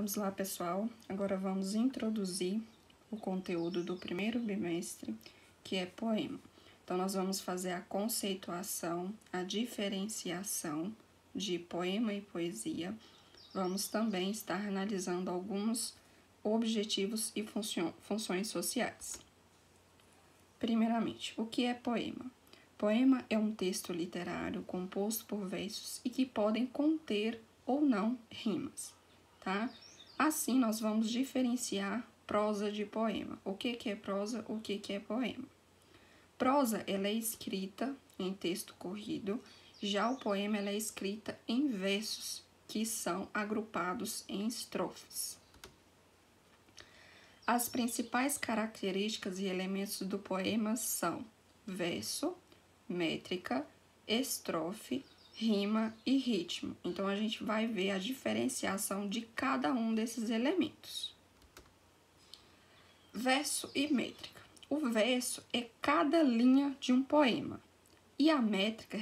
Vamos lá, pessoal. Agora vamos introduzir o conteúdo do primeiro bimestre, que é poema. Então, nós vamos fazer a conceituação, a diferenciação de poema e poesia. Vamos também estar analisando alguns objetivos e funções sociais. Primeiramente, o que é poema? Poema é um texto literário composto por versos e que podem conter ou não rimas, tá? Assim, nós vamos diferenciar prosa de poema. O que é prosa, o que é poema? Prosa, ela é escrita em texto corrido, já o poema ela é escrita em versos, que são agrupados em estrofes. As principais características e elementos do poema são verso, métrica, estrofe, rima e ritmo. Então, a gente vai ver a diferenciação de cada um desses elementos. Verso e métrica. O verso é cada linha de um poema e a métrica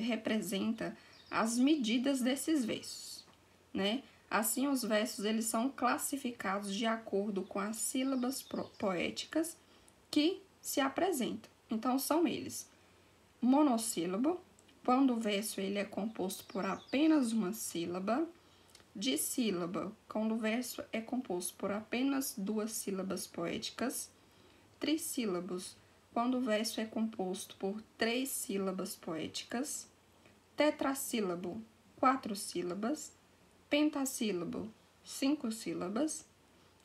representa as medidas desses versos, né? Assim, os versos eles são classificados de acordo com as sílabas poéticas que se apresentam. Então, são eles: monossílabo, quando o verso ele é composto por apenas uma sílaba; dissílaba, quando o verso é composto por apenas duas sílabas poéticas; trissílabos, quando o verso é composto por 3 sílabas poéticas; tetrassílabo, 4 sílabas; pentassílabo, 5 sílabas;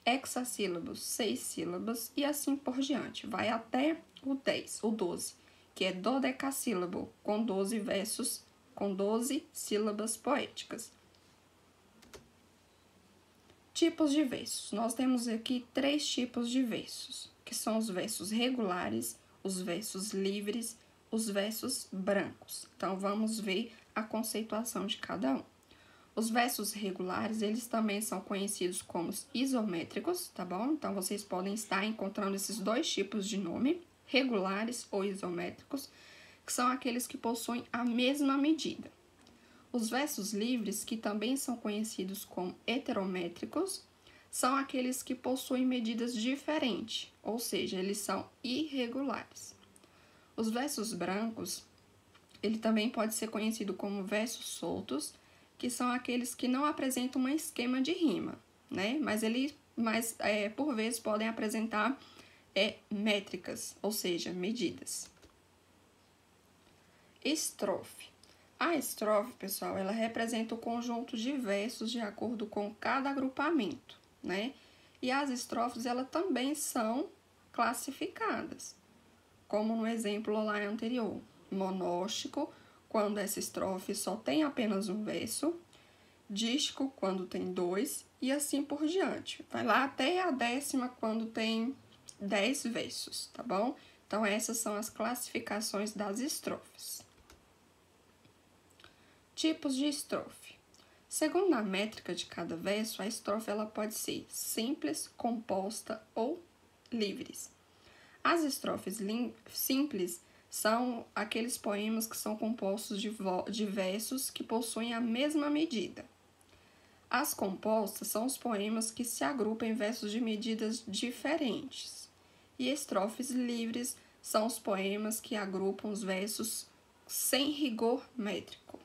hexassílabos, 6 sílabas, e assim por diante. Vai até o 10, o 12, que é dodecassílabo, com 12 versos, com 12 sílabas poéticas. Tipos de versos. Nós temos aqui 3 tipos de versos, que são os versos regulares, os versos livres, os versos brancos. Então, vamos ver a conceituação de cada um. Os versos regulares, eles também são conhecidos como isométricos, tá bom? Então, vocês podem estar encontrando esses 2 tipos de nome, regulares ou isométricos, que são aqueles que possuem a mesma medida. Os versos livres, que também são conhecidos como heterométricos, são aqueles que possuem medidas diferentes, ou seja, eles são irregulares. Os versos brancos, ele também pode ser conhecido como versos soltos, que são aqueles que não apresentam um esquema de rima, né? Mas por vezes podem apresentar métricas, ou seja, medidas. Estrofe. A estrofe, pessoal, ela representa o conjunto de versos de acordo com cada agrupamento, né? E as estrofes, elas também são classificadas, como no exemplo lá anterior. Monóstico, quando essa estrofe só tem apenas um verso; dístico, quando tem 2, e assim por diante. Vai lá até a 10ª, quando tem 10 versos, tá bom? Então, essas são as classificações das estrofes. Tipos de estrofe. Segundo a métrica de cada verso, a estrofe ela pode ser simples, composta ou livres. As estrofes simples são aqueles poemas que são compostos de versos que possuem a mesma medida. As compostas são os poemas que se agrupam em versos de medidas diferentes. E estrofes livres são os poemas que agrupam os versos sem rigor métrico.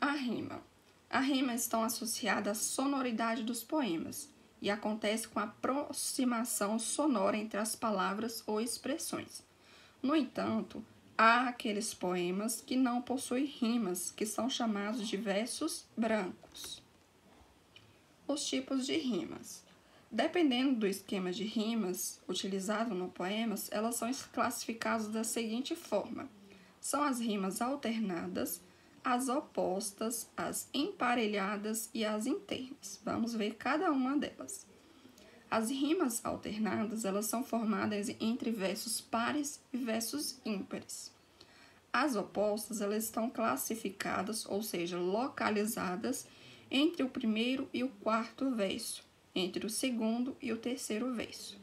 A rima. A rima está associada à sonoridade dos poemas e acontece com a aproximação sonora entre as palavras ou expressões. No entanto, há aqueles poemas que não possuem rimas, que são chamados de versos brancos. Os tipos de rimas. Dependendo do esquema de rimas utilizado no poema, elas são classificadas da seguinte forma: são as rimas alternadas, as opostas, as emparelhadas e as internas. Vamos ver cada uma delas. As rimas alternadas, elas são formadas entre versos pares e versos ímpares. As opostas, elas estão classificadas, ou seja, localizadas entre o primeiro e o quarto verso, entre o segundo e o terceiro verso.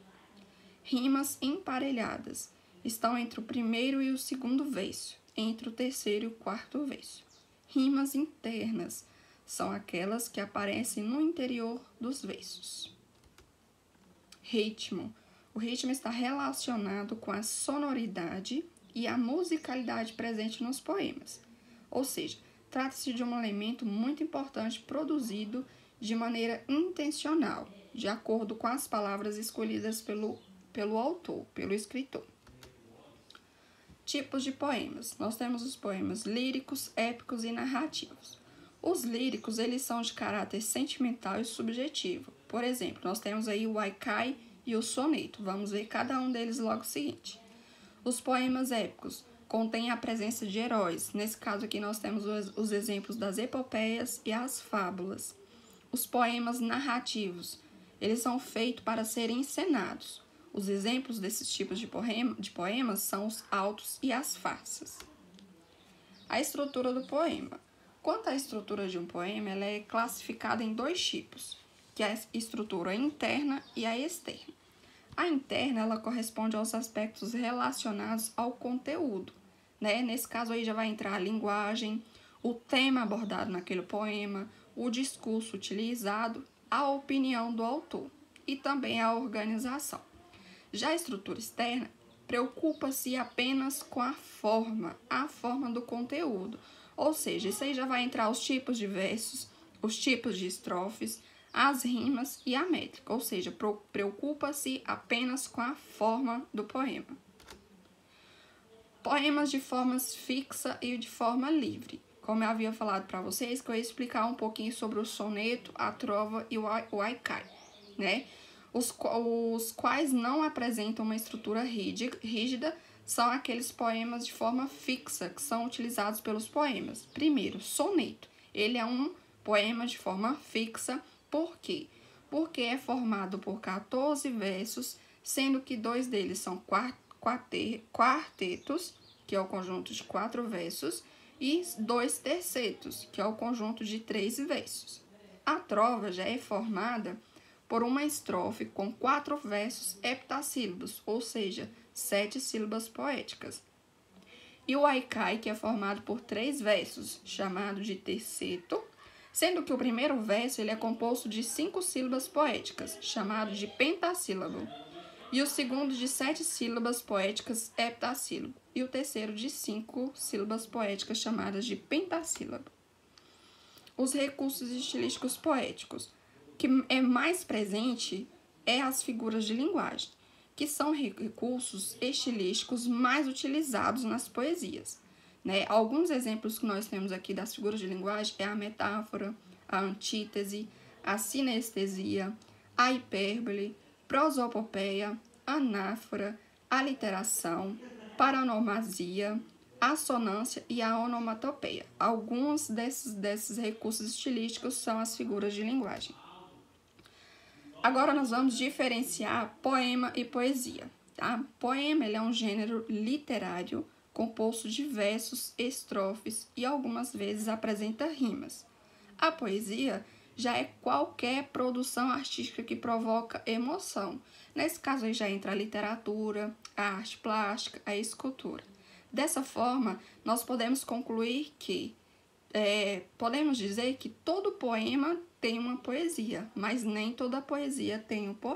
Rimas emparelhadas estão entre o primeiro e o segundo verso, entre o terceiro e o quarto verso. Rimas internas são aquelas que aparecem no interior dos versos. Ritmo. O ritmo está relacionado com a sonoridade e a musicalidade presente nos poemas. Ou seja, trata-se de um elemento muito importante produzido de maneira intencional, de acordo com as palavras escolhidas pelo autor, pelo escritor. Tipos de poemas. Nós temos os poemas líricos, épicos e narrativos. Os líricos, eles são de caráter sentimental e subjetivo. Por exemplo, nós temos aí o haikai e o soneto. Vamos ver cada um deles logo seguinte. Os poemas épicos contêm a presença de heróis. Nesse caso aqui nós temos os exemplos das epopeias e as fábulas. Os poemas narrativos, eles são feitos para serem encenados. Os exemplos desses tipos de poemas são os autos e as farsas. A estrutura do poema. Quanto à estrutura de um poema, ela é classificada em dois tipos, que é a estrutura interna e a externa. A interna, ela corresponde aos aspectos relacionados ao conteúdo, né? Nesse caso aí já vai entrar a linguagem, o tema abordado naquele poema, o discurso utilizado, a opinião do autor e também a organização. Já a estrutura externa preocupa-se apenas com a forma do conteúdo. Ou seja, isso aí já vai entrar os tipos de versos, os tipos de estrofes, as rimas e a métrica. Ou seja, preocupa-se apenas com a forma do poema. Poemas de forma fixa e de forma livre. Como eu havia falado para vocês, que eu ia explicar um pouquinho sobre o soneto, a trova e o haikai, né? Os quais não apresentam uma estrutura rígida são aqueles poemas de forma fixa que são utilizados pelos poemas. Primeiro, soneto. Ele é um poema de forma fixa. Por quê? Porque é formado por 14 versos, sendo que 2 deles são quartetos, que é o conjunto de 4 versos, e 2 tercetos, que é o conjunto de 3 versos. A trova já é formada por uma estrofe com 4 versos heptassílabos, ou seja, 7 sílabas poéticas. E o haikai, que é formado por 3 versos, chamado de terceto, sendo que o primeiro verso ele é composto de 5 sílabas poéticas, chamado de pentassílabo, e o segundo de 7 sílabas poéticas, heptassílabo, e o terceiro de 5 sílabas poéticas, chamadas de pentassílabo. Os recursos estilísticos poéticos. Que é mais presente é as figuras de linguagem, que são recursos estilísticos mais utilizados nas poesias, né? Alguns exemplos que nós temos aqui das figuras de linguagem é a metáfora, a antítese, a sinestesia, a hipérbole, prosopopeia, anáfora, aliteração, paronomasia, assonância e a onomatopeia. Alguns desses recursos estilísticos são as figuras de linguagem. Agora nós vamos diferenciar poema e poesia, tá? Poema ele é um gênero literário composto de versos, estrofes e algumas vezes apresenta rimas. A poesia já é qualquer produção artística que provoca emoção. Nesse caso aí já entra a literatura, a arte plástica, a escultura. Dessa forma, nós podemos concluir que podemos dizer que todo poema tem uma poesia, mas nem toda poesia tem um poema.